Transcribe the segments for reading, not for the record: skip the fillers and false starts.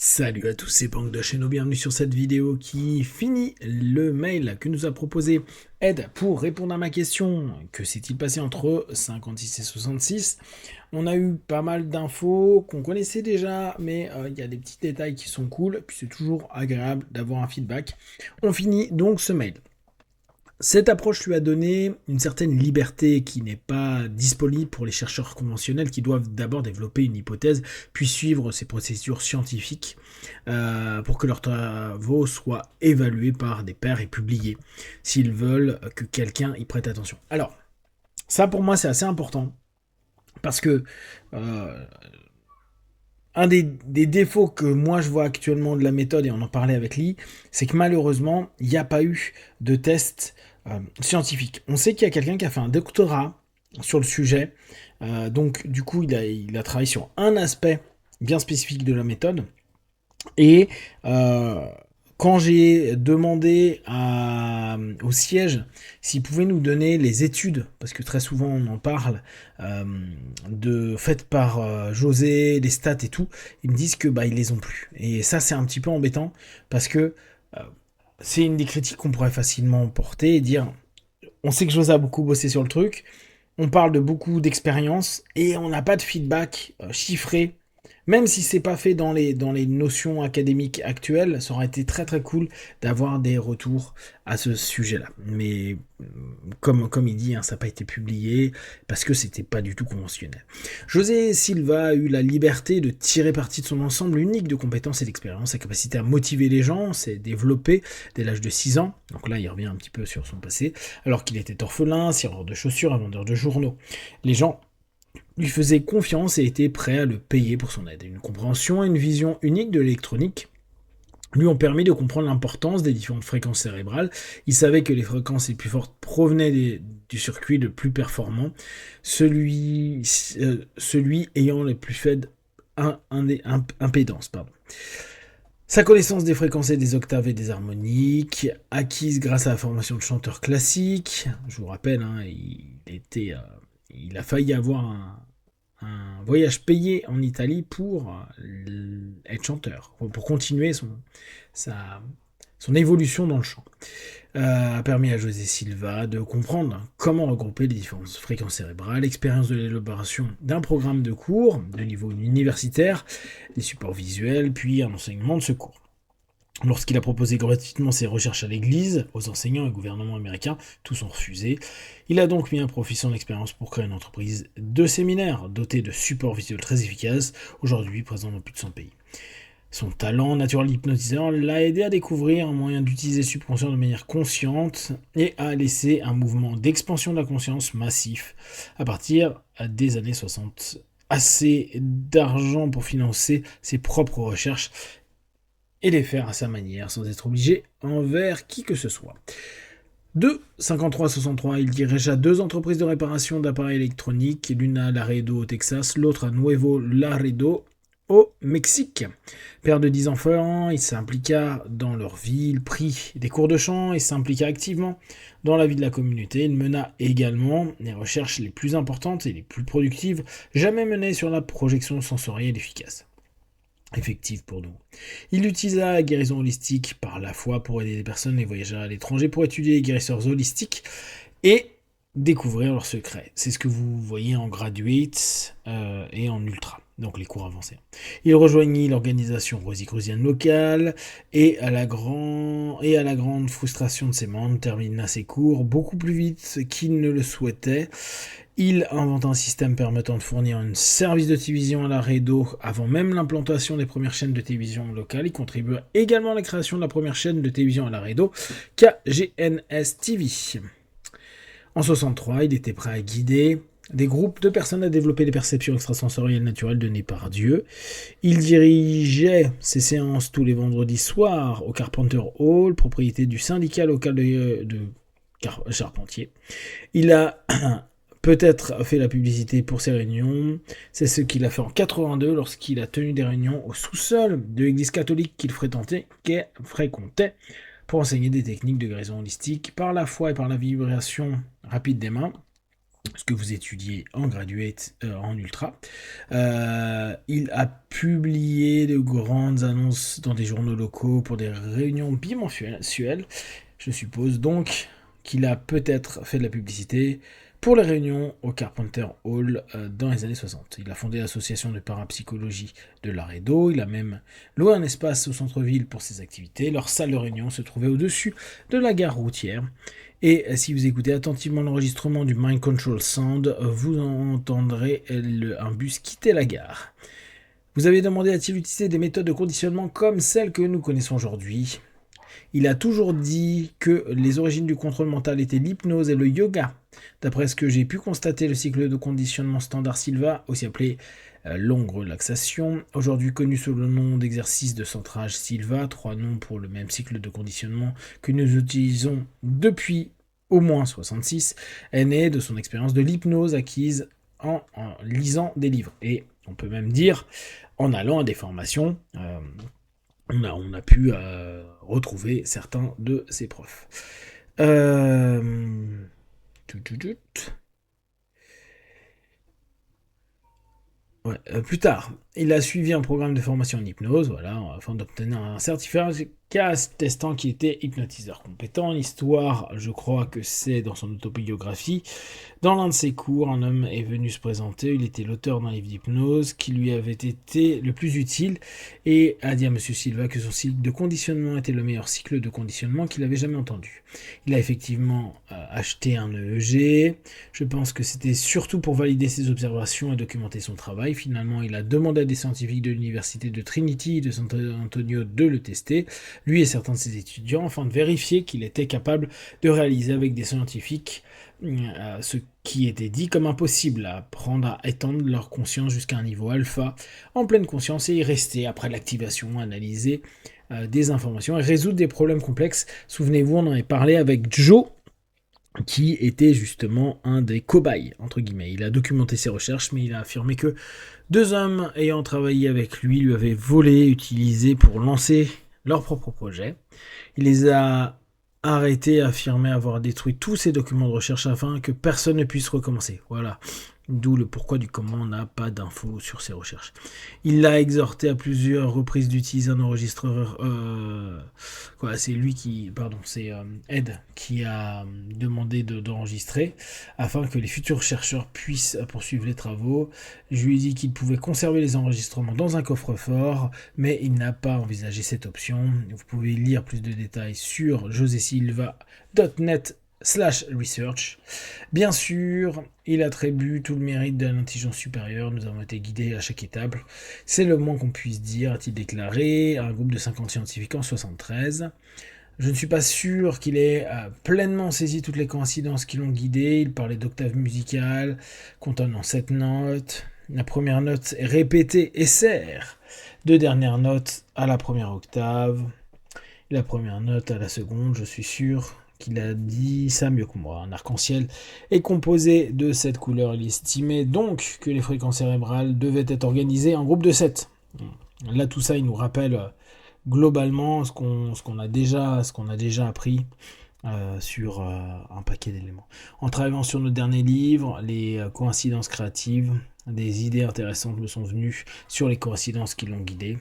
Salut à tous, c'est Pank de Cheno, bienvenue sur cette vidéo qui finit le mail que nous a proposé Ed pour répondre à ma question. Que s'est-il passé entre 56 et 66? On a eu pas mal d'infos qu'on connaissait déjà, mais il y a des petits détails qui sont cool, puis c'est toujours agréable d'avoir un feedback. On finit donc ce mail. Cette approche lui a donné une certaine liberté qui n'est pas disponible pour les chercheurs conventionnels qui doivent d'abord développer une hypothèse, puis suivre ces procédures scientifiques pour que leurs travaux soient évalués par des pairs et publiés, s'ils veulent que quelqu'un y prête attention. Alors, ça pour moi c'est assez important, parce que euh, un des défauts que moi je vois actuellement de la méthode, et on en parlait avec Lee, c'est que malheureusement, il n'y a pas eu de test scientifique. On sait qu'il y a quelqu'un qui a fait un doctorat sur le sujet, donc du coup il a travaillé sur un aspect bien spécifique de la méthode, et quand j'ai demandé au siège s'ils pouvaient nous donner les études, parce que très souvent on en parle, faites par José, les stats et tout, ils me disent que ils les ont plus. Et ça c'est un petit peu embêtant, parce que euh, c'est une des critiques qu'on pourrait facilement porter et dire on sait que José a beaucoup bossé sur le truc, on parle de beaucoup d'expérience et on n'a pas de feedback chiffré. Même si c'est pas fait dans les notions académiques actuelles, ça aurait été très très cool d'avoir des retours à ce sujet-là. Mais comme il dit, hein, ça n'a pas été publié parce que c'était pas du tout conventionnel. José Silva a eu la liberté de tirer parti de son ensemble unique de compétences et d'expérience. Sa capacité à motiver les gens s'est développée dès l'âge de 6 ans. Donc là, il revient un petit peu sur son passé. Alors qu'il était orphelin, cireur de chaussures, un vendeur de journaux. Les gens lui faisaient confiance et étaient prêts à le payer pour son aide. Une compréhension et une vision unique de l'électronique lui ont permis de comprendre l'importance des différentes fréquences cérébrales. Il savait que les fréquences les plus fortes provenaient du circuit le plus performant, celui ayant les plus faibles impédances. Sa connaissance des fréquences et des octaves et des harmoniques, acquise grâce à la formation de chanteur classique. Je vous rappelle, hein, il a failli avoir un voyage payé en Italie pour être chanteur, pour continuer sa, son évolution dans le chant. A permis à José Silva de comprendre comment regrouper les différentes fréquences cérébrales, l'expérience de l'élaboration d'un programme de cours de niveau universitaire, des supports visuels, puis un enseignement de ce cours. Lorsqu'il a proposé gratuitement ses recherches à l'Église, aux enseignants et au gouvernement américain, tous ont refusé. Il a donc mis à profit son expérience pour créer une entreprise de séminaires dotée de supports visuels très efficaces, aujourd'hui présents dans plus de 100 pays. Son talent naturel hypnotiseur l'a aidé à découvrir un moyen d'utiliser le subconscient de manière consciente et à laisser un mouvement d'expansion de la conscience massif à partir des années 60. Assez d'argent pour financer ses propres recherches et les faire à sa manière sans être obligé envers qui que ce soit. De 53 à 63, il dirigea deux entreprises de réparation d'appareils électroniques, l'une à Laredo au Texas, l'autre à Nuevo Laredo au Mexique. Père de 10 enfants, il s'impliqua dans leur vie, il prit des cours de chant et s'impliqua activement dans la vie de la communauté. Il mena également les recherches les plus importantes et les plus productives jamais menées sur la projection sensorielle efficace. Effective pour nous. Il utilisa la guérison holistique par la foi pour aider les personnes et voyageurs à l'étranger pour étudier les guérisseurs holistiques et découvrir leurs secrets. C'est ce que vous voyez en graduate et en ultra, donc les cours avancés. Il rejoignit l'organisation rosicrucienne locale et à la grande frustration de ses membres, termina ses cours beaucoup plus vite qu'il ne le souhaitait. Il invente un système permettant de fournir un service de télévision à la Laredo avant même l'implantation des premières chaînes de télévision locales. Il contribue également à la création de la première chaîne de télévision à Laredo, KGNS TV. En 63, il était prêt à guider des groupes de personnes à développer des perceptions extrasensorielles naturelles données par Dieu. Il dirigeait ses séances tous les vendredis soirs au Carpenter Hall, propriété du syndicat local de charpentiers. Il a peut-être fait la publicité pour ses réunions. C'est ce qu'il a fait en 82 lorsqu'il a tenu des réunions au sous-sol de l'église catholique qu'il fréquentait pour enseigner des techniques de guérison holistique par la foi et par la vibration rapide des mains. ce que vous étudiez en graduate, en ultra. Il a publié de grandes annonces dans des journaux locaux pour des réunions bimensuelles. Je suppose donc qu'il a peut-être fait de la publicité pour les réunions au Carpenter Hall dans les années 60. Il a fondé l'association de parapsychologie de Laredo. Il a même loué un espace au centre-ville pour ses activités. Leur salle de réunion se trouvait au-dessus de la gare routière. Et si vous écoutez attentivement l'enregistrement du Mind Control Sound, vous entendrez un bus quitter la gare. Vous avez demandé a-t-il utilisé des méthodes de conditionnement comme celles que nous connaissons aujourd'hui ? Il a toujours dit que les origines du contrôle mental étaient l'hypnose et le yoga. D'après ce que j'ai pu constater, le cycle de conditionnement standard Silva, aussi appelé longue relaxation, aujourd'hui connu sous le nom d'exercice de centrage Silva, 3 noms pour le même cycle de conditionnement que nous utilisons depuis au moins 66, est né de son expérience de l'hypnose acquise en lisant des livres. Et on peut même dire en allant à des formations. On a pu retrouver certains de ses profs. Euh... Ouais, plus tard, il a suivi un programme de formation en hypnose, voilà, afin d'obtenir un certificat testant qu'il était hypnotiseur compétent. L'histoire, je crois que c'est dans son autobiographie. Dans l'un de ses cours, un homme est venu se présenter. Il était l'auteur d'un livre d'hypnose qui lui avait été le plus utile et a dit à M. Silva que son cycle de conditionnement était le meilleur cycle de conditionnement qu'il avait jamais entendu. Il a effectivement acheté un EEG. Je pense que c'était surtout pour valider ses observations et documenter son travail. Finalement, il a demandé à des scientifiques de l'université de Trinity et de San Antonio de le tester, lui et certains de ses étudiants, afin de vérifier qu'il était capable de réaliser avec des scientifiques ce qui était dit comme impossible, à apprendre à étendre leur conscience jusqu'à un niveau alpha, en pleine conscience, et y rester après l'activation, analyser des informations et résoudre des problèmes complexes. Souvenez-vous, on en avait parlé avec Joe, qui était justement un des cobayes, entre guillemets. Il a documenté ses recherches, mais il a affirmé que 2 hommes ayant travaillé avec lui avaient volé, utilisé pour lancer leur propre projet. Il les a arrêtés, affirmé avoir détruit tous ses documents de recherche afin que personne ne puisse recommencer. Voilà. D'où le pourquoi du comment on n'a pas d'infos sur ses recherches. Il l'a exhorté à plusieurs reprises d'utiliser un enregistreur. C'est lui qui, c'est Ed qui a demandé d'enregistrer afin que les futurs chercheurs puissent poursuivre les travaux. Je lui ai dit qu'il pouvait conserver les enregistrements dans un coffre-fort, mais il n'a pas envisagé cette option. Vous pouvez lire plus de détails sur josesilva.net/research. Bien sûr, il attribue tout le mérite de l'intelligence supérieure. Nous avons été guidés à chaque étape. C'est le moins qu'on puisse dire, a-t-il déclaré à un groupe de 50 scientifiques en 73. Je ne suis pas sûr qu'il ait pleinement saisi toutes les coïncidences qui l'ont guidé. Il parlait d'octaves musicales contenant 7 notes. La première note est répétée et sert de dernière note à la première octave. La première note à la seconde, je suis sûr qu'il a dit ça mieux que moi. Un arc-en-ciel est composé de 7 couleurs. Il estimait donc que les fréquences cérébrales devaient être organisées en groupe de 7. Là, tout ça, il nous rappelle globalement ce qu'on a déjà appris sur un paquet d'éléments. En travaillant sur nos derniers livres, les coïncidences créatives, des idées intéressantes me sont venues sur les coïncidences qui l'ont guidé.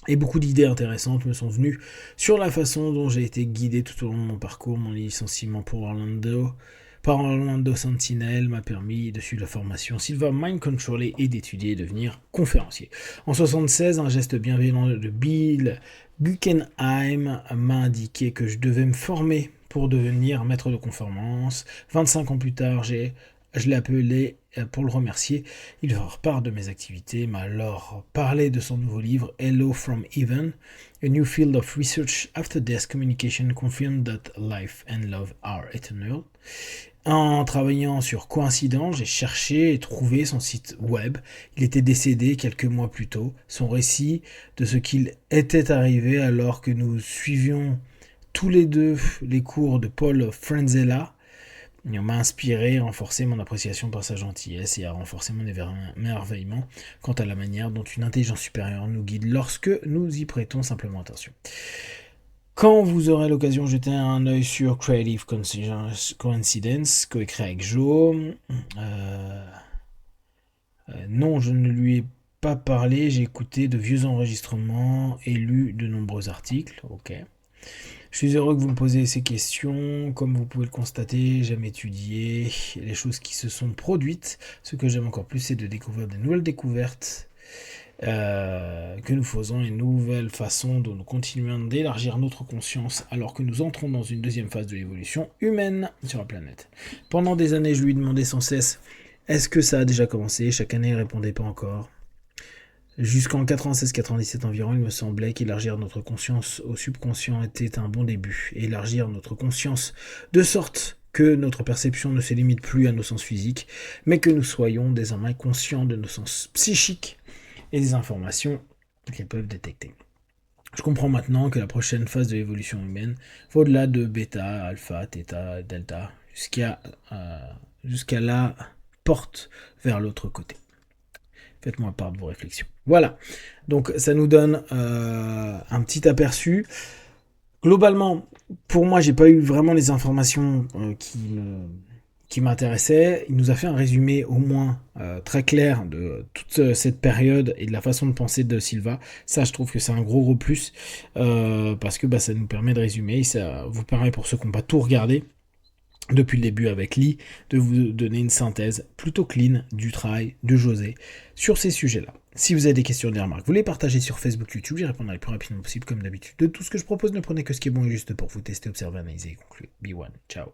Et beaucoup d'idées intéressantes me sont venues sur la façon dont j'ai été guidé tout au long de mon parcours. Mon licenciement par Orlando Sentinel m'a permis de suivre la formation Silva Mind Control et d'étudier et devenir conférencier. En 1976, un geste bienveillant de Bill Guggenheim m'a indiqué que je devais me former pour devenir maître de conférence. 25 ans plus tard, je l'ai appelé pour le remercier. Il va faire part de mes activités, m'a alors parlé de son nouveau livre Hello from Heaven, A New Field of Research After Death Communication Confirmed That Life and Love Are Eternal. En travaillant sur Coïncidence, j'ai cherché et trouvé son site web. Il était décédé quelques mois plus tôt. Son récit de ce qu'il était arrivé alors que nous suivions tous les deux les cours de Paul Frenzella. Il m'a inspiré, renforcé mon appréciation par sa gentillesse et a renforcé mon émerveillement quant à la manière dont une intelligence supérieure nous guide lorsque nous y prêtons simplement attention. Quand vous aurez l'occasion, jetez un œil sur Creative Coincidence, coécrit avec Joe. Non, je ne lui ai pas parlé, j'ai écouté de vieux enregistrements et lu de nombreux articles. Ok. Je suis heureux que vous me posiez ces questions. Comme vous pouvez le constater, j'aime étudier les choses qui se sont produites. Ce que j'aime encore plus, c'est de découvrir des nouvelles découvertes que nous faisons, une nouvelle façon dont nous continuons d'élargir notre conscience alors que nous entrons dans une deuxième phase de l'évolution humaine sur la planète. Pendant des années, je lui demandais sans cesse est-ce que ça a déjà commencé. Chaque année, il répondait pas encore. Jusqu'en 96-97 environ, il me semblait qu'élargir notre conscience au subconscient était un bon début. Élargir notre conscience de sorte que notre perception ne se limite plus à nos sens physiques, mais que nous soyons désormais conscients de nos sens psychiques et des informations qu'elles peuvent détecter. Je comprends maintenant que la prochaine phase de l'évolution humaine va au-delà de bêta, alpha, theta, delta, jusqu'à la porte vers l'autre côté. Faites-moi part de vos réflexions. Voilà, donc ça nous donne un petit aperçu. Globalement, pour moi, j'ai pas eu vraiment les informations qui m'intéressaient. Il nous a fait un résumé au moins très clair de toute cette période et de la façon de penser de Silva. Ça, je trouve que c'est un gros plus parce que ça nous permet de résumer. Ça vous permet, pour ceux qui n'ont pas tout regardé depuis le début avec Lee, de vous donner une synthèse plutôt clean du travail de José sur ces sujets-là. Si vous avez des questions ou des remarques, vous les partagez sur Facebook, YouTube, j'y répondrai le plus rapidement possible comme d'habitude. De tout ce que je propose, ne prenez que ce qui est bon et juste pour vous tester, observer, analyser et conclure. Be one. Ciao.